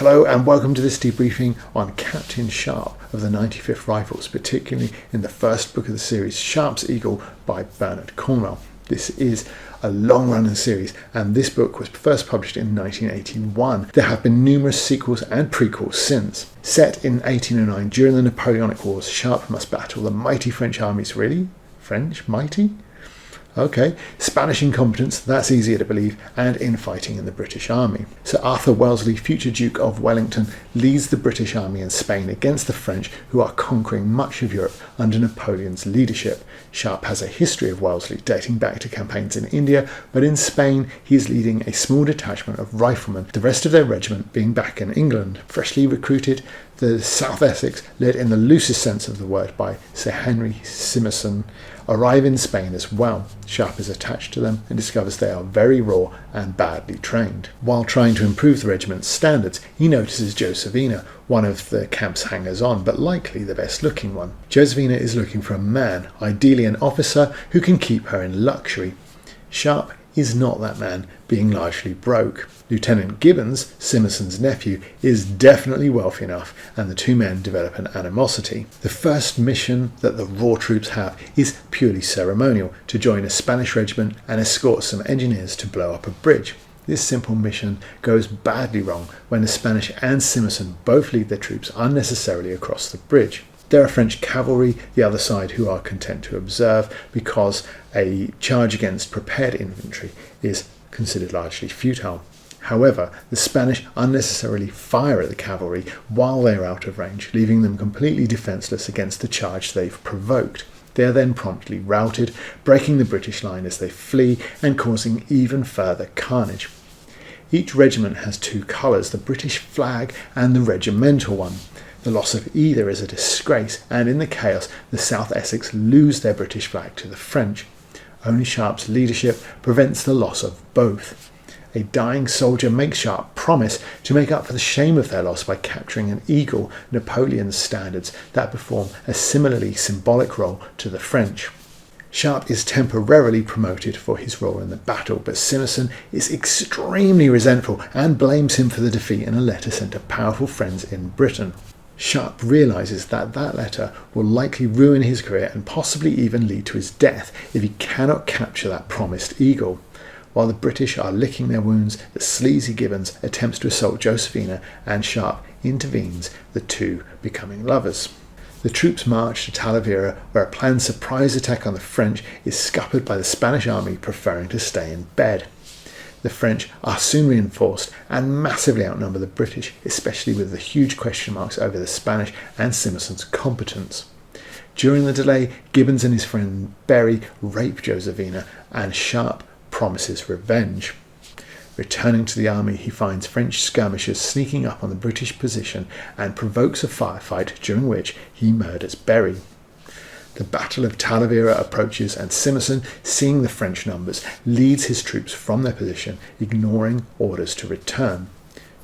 Hello and welcome to this debriefing on Captain Sharpe of the 95th Rifles, particularly in the first book of the series, Sharpe's Eagle by Bernard Cornwell. This is a long-running series, and this book was first published in 1981. There have been numerous sequels and prequels since. Set in 1809 during the Napoleonic Wars, Sharpe must battle the mighty French armies. Really? French? Mighty? Okay, Spanish incompetence, that's easier to believe, and infighting in the British Army. Sir Arthur Wellesley, future Duke of Wellington, leads the British Army in Spain against the French, who are conquering much of Europe under Napoleon's leadership. Sharpe has a history of Wellesley dating back to campaigns in India, but in Spain he is leading a small detachment of riflemen, the rest of their regiment being back in England. Freshly recruited, the South Essex, led in the loosest sense of the word by Sir Henry Simson, arrive in Spain as well. Sharpe is attached to them and discovers they are very raw and badly trained. While trying to improve the regiment's standards, he notices Josephina, one of the camp's hangers-on, but likely the best-looking one. Josephina is looking for a man, ideally an officer, who can keep her in luxury. Sharpe is not that man, being largely broke. Lieutenant Gibbons, Simmerson's nephew, is definitely wealthy enough, and the two men develop an animosity. The first mission that the raw troops have is purely ceremonial, to join a Spanish regiment and escort some engineers to blow up a bridge. This simple mission goes badly wrong when the Spanish and Simmerson both lead their troops unnecessarily across the bridge. There are French cavalry, the other side, who are content to observe because a charge against prepared infantry is considered largely futile. However, the Spanish unnecessarily fire at the cavalry while they are out of range, leaving them completely defenceless against the charge they've provoked. They are then promptly routed, breaking the British line as they flee and causing even further carnage. Each regiment has two colours, the British flag and the regimental one. The loss of either is a disgrace, and in the chaos, the South Essex lose their British flag to the French. Only Sharpe's leadership prevents the loss of both. A dying soldier makes Sharpe promise to make up for the shame of their loss by capturing an eagle, Napoleon's standards, that perform a similarly symbolic role to the French. Sharpe is temporarily promoted for his role in the battle, but Simmerson is extremely resentful and blames him for the defeat in a letter sent to powerful friends in Britain. Sharpe realises that letter will likely ruin his career and possibly even lead to his death if he cannot capture that promised eagle. While the British are licking their wounds, the sleazy Gibbons attempts to assault Josephina, and Sharpe intervenes, the two becoming lovers. The troops march to Talavera, where a planned surprise attack on the French is scuppered by the Spanish army preferring to stay in bed. The French are soon reinforced and massively outnumber the British, especially with the huge question marks over the Spanish and Simmerson's competence. During the delay, Gibbons and his friend Berry rape Josephina, and Sharpe promises revenge. Returning to the army, he finds French skirmishers sneaking up on the British position and provokes a firefight during which he murders Berry. The Battle of Talavera approaches, and Simmerson, seeing the French numbers, leads his troops from their position, ignoring orders to return.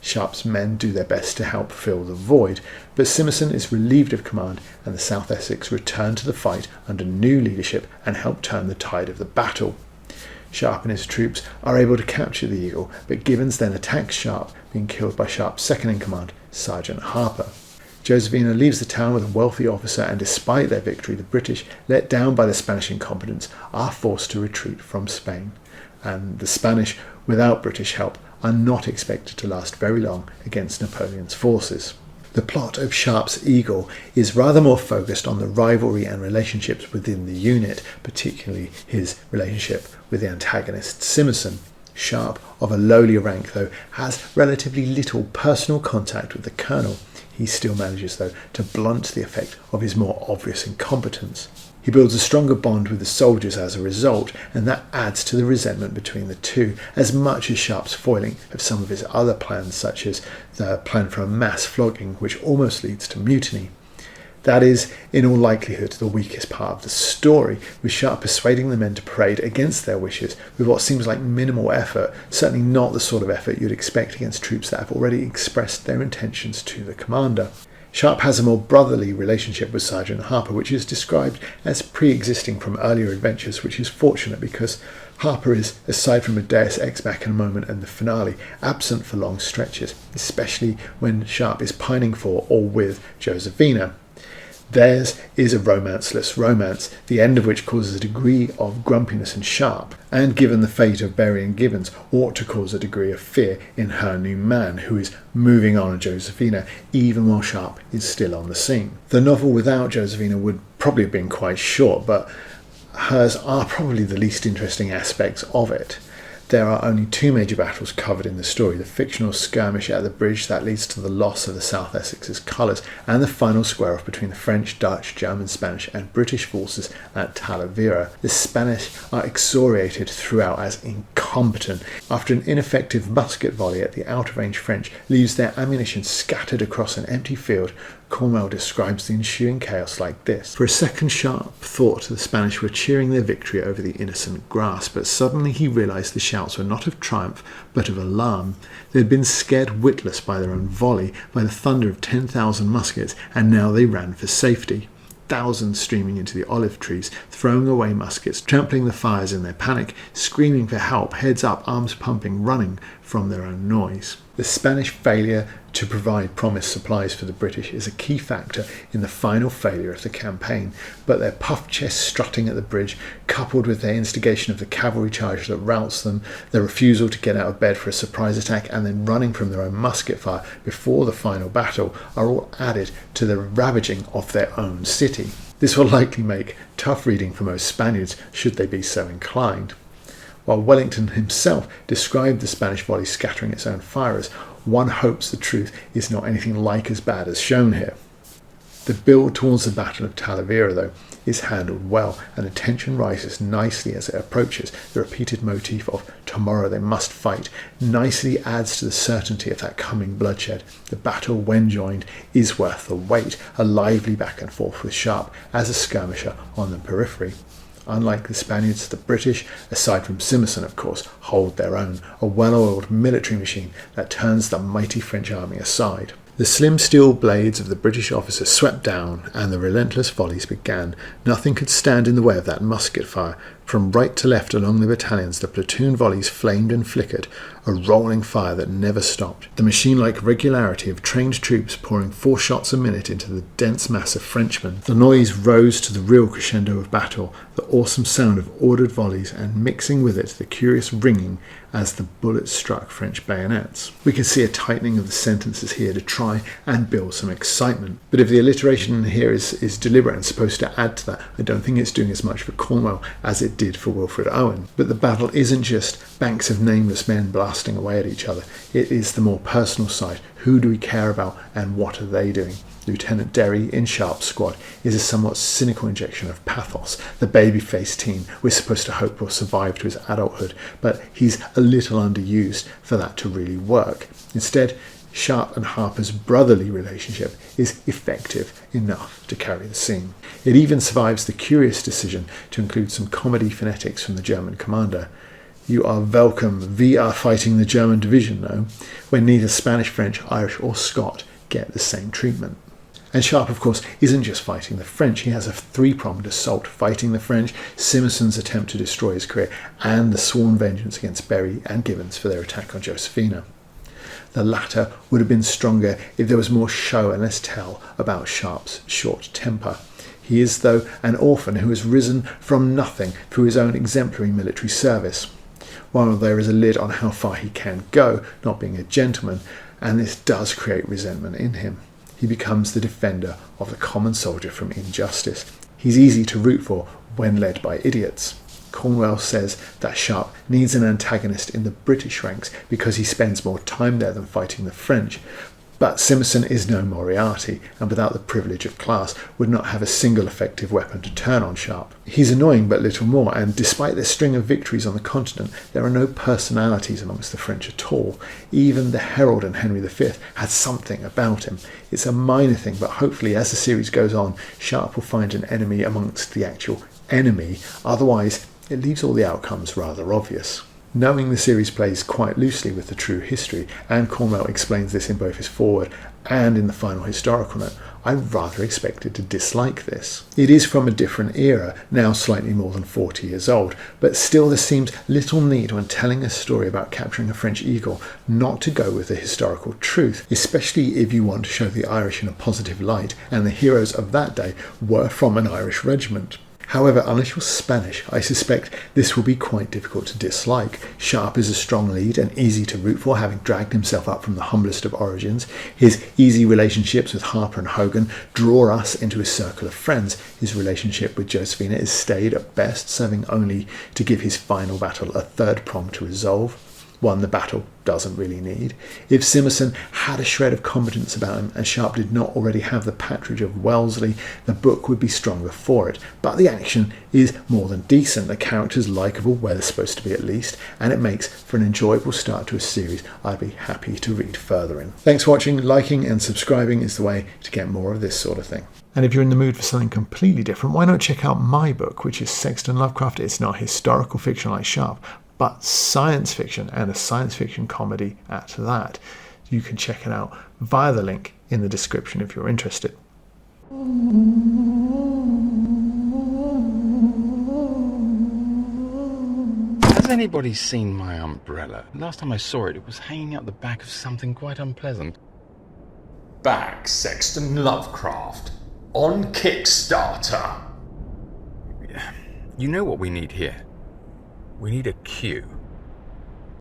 Sharpe's men do their best to help fill the void, but Simmerson is relieved of command, and the South Essex return to the fight under new leadership and help turn the tide of the battle. Sharpe and his troops are able to capture the eagle, but Gibbons then attacks Sharpe, being killed by Sharpe's second-in-command, Sergeant Harper. Josephina leaves the town with a wealthy officer, and despite their victory, the British, let down by the Spanish incompetence, are forced to retreat from Spain. And the Spanish, without British help, are not expected to last very long against Napoleon's forces. The plot of Sharpe's Eagle is rather more focused on the rivalry and relationships within the unit, particularly his relationship with the antagonist Simmerson. Sharpe, of a lowly rank though, has relatively little personal contact with the colonel. He still manages, though, to blunt the effect of his more obvious incompetence. He builds a stronger bond with the soldiers as a result, and that adds to the resentment between the two, as much as Sharpe's foiling of some of his other plans, such as the plan for a mass flogging, which almost leads to mutiny. That is, in all likelihood, the weakest part of the story, with Sharpe persuading the men to parade against their wishes with what seems like minimal effort, certainly not the sort of effort you'd expect against troops that have already expressed their intentions to the commander. Sharpe has a more brotherly relationship with Sergeant Harper, which is described as pre-existing from earlier adventures, which is fortunate because Harper is, aside from a deus ex machina moment and the finale, absent for long stretches, especially when Sharpe is pining for or with Josephina. Theirs is a romanceless romance, the end of which causes a degree of grumpiness in Sharpe, and given the fate of Berry and Gibbons, ought to cause a degree of fear in her new man, who is moving on Josephina, even while Sharpe is still on the scene. The novel without Josephina would probably have been quite short, but hers are probably the least interesting aspects of it. There are only two major battles covered in the story: the fictional skirmish at the bridge that leads to the loss of the South Essex's colours, and the final square-off between the French, Dutch, German, Spanish and British forces at Talavera. The Spanish are excoriated throughout as incompetent. After an ineffective musket volley at the out-of-range French leaves their ammunition scattered across an empty field, Cornwell describes the ensuing chaos like this: "For a second Sharpe thought the Spanish were cheering their victory over the innocent grass, but suddenly he realised the shouts were not of triumph but of alarm. They had been scared witless by their own volley, by the thunder of 10,000 muskets, and now they ran for safety. Thousands streaming into the olive trees, throwing away muskets, trampling the fires in their panic, screaming for help, heads up, arms pumping, running from their own noise." The Spanish failure to provide promised supplies for the British is a key factor in the final failure of the campaign, but their puffed chests strutting at the bridge, coupled with their instigation of the cavalry charge that routs them, their refusal to get out of bed for a surprise attack, and then running from their own musket fire before the final battle, are all added to the ravaging of their own city. This will likely make tough reading for most Spaniards, should they be so inclined. While Wellington himself described the Spanish volley scattering its own firers, one hopes the truth is not anything like as bad as shown here. The build towards the Battle of Talavera, though, is handled well, and the tension rises nicely as it approaches. The repeated motif of "tomorrow they must fight" nicely adds to the certainty of that coming bloodshed. The battle, when joined, is worth the wait, a lively back and forth with Sharpe as a skirmisher on the periphery. Unlike the Spaniards, the British, aside from Simmerson of course, hold their own, a well-oiled military machine that turns the mighty French army aside. The slim steel blades of the British officers swept down, and the relentless volleys began. Nothing could stand in the way of that musket fire. From right to left along the battalions, the platoon volleys flamed and flickered, a rolling fire that never stopped. The machine-like regularity of trained troops pouring 4 shots a minute into the dense mass of Frenchmen. The noise rose to the real crescendo of battle, the awesome sound of ordered volleys, and mixing with it the curious ringing as the bullets struck French bayonets. We can see a tightening of the sentences here to try and build some excitement. But if the alliteration here is deliberate and supposed to add to that, I don't think it's doing as much for Cornwell as it did for Wilfred Owen. But the battle isn't just banks of nameless men blasting away at each other. It is the more personal side. Who do we care about, and what are they doing? Lieutenant Derry in Sharpe's squad is a somewhat cynical injection of pathos. The baby-faced teen we're supposed to hope will survive to his adulthood, but he's a little underused for that to really work. Instead, Sharpe and Harper's brotherly relationship is effective enough to carry the scene. It even survives the curious decision to include some comedy phonetics from the German commander. "You are welcome, we are fighting the German division now," when neither Spanish, French, Irish or Scot get the same treatment. And Sharpe, of course, isn't just fighting the French. He has a 3-pronged assault: fighting the French, Simmerson's attempt to destroy his career, and the sworn vengeance against Berry and Gibbons for their attack on Josephina. The latter would have been stronger if there was more show and less tell about Sharpe's short temper. He is, though, an orphan who has risen from nothing through his own exemplary military service. While there is a lid on how far he can go, not being a gentleman, and this does create resentment in him, he becomes the defender of the common soldier from injustice. He's easy to root for when led by idiots. Cornwell says that Sharpe needs an antagonist in the British ranks because he spends more time there than fighting the French. But Simmerson is no Moriarty, and without the privilege of class would not have a single effective weapon to turn on Sharpe. He's annoying but little more, and despite their string of victories on the continent, there are no personalities amongst the French at all. Even the Herald and Henry V had something about him. It's a minor thing, but hopefully as the series goes on, Sharpe will find an enemy amongst the actual enemy. Otherwise, it leaves all the outcomes rather obvious. Knowing the series plays quite loosely with the true history, and Cornwell explains this in both his foreword and in the final historical note, I rather expected to dislike this. It is from a different era, now slightly more than 40 years old, but still there seems little need when telling a story about capturing a French eagle not to go with the historical truth, especially if you want to show the Irish in a positive light, and the heroes of that day were from an Irish regiment. However, unless you're Spanish, I suspect this will be quite difficult to dislike. Sharpe is a strong lead and easy to root for, having dragged himself up from the humblest of origins. His easy relationships with Harper and Hogan draw us into his circle of friends. His relationship with Josephina is staid at best, serving only to give his final battle a third prong to resolve, one the battle doesn't really need. If Simerson had a shred of competence about him and Sharpe did not already have the patronage of Wellesley, the book would be stronger for it. But the action is more than decent, the characters likeable where they're supposed to be at least, and it makes for an enjoyable start to a series I'd be happy to read further in. Thanks for watching. Liking and subscribing is the way to get more of this sort of thing. And if you're in the mood for something completely different, why not check out my book, which is Sexton Lovecraft. It's not historical fiction like Sharpe, but science fiction, and a science fiction comedy at that. You can check it out via the link in the description if you're interested. Has anybody seen my umbrella? Last time I saw it, it was hanging out the back of something quite unpleasant. Back Sexton Lovecraft on Kickstarter. You know what we need here? We need a queue.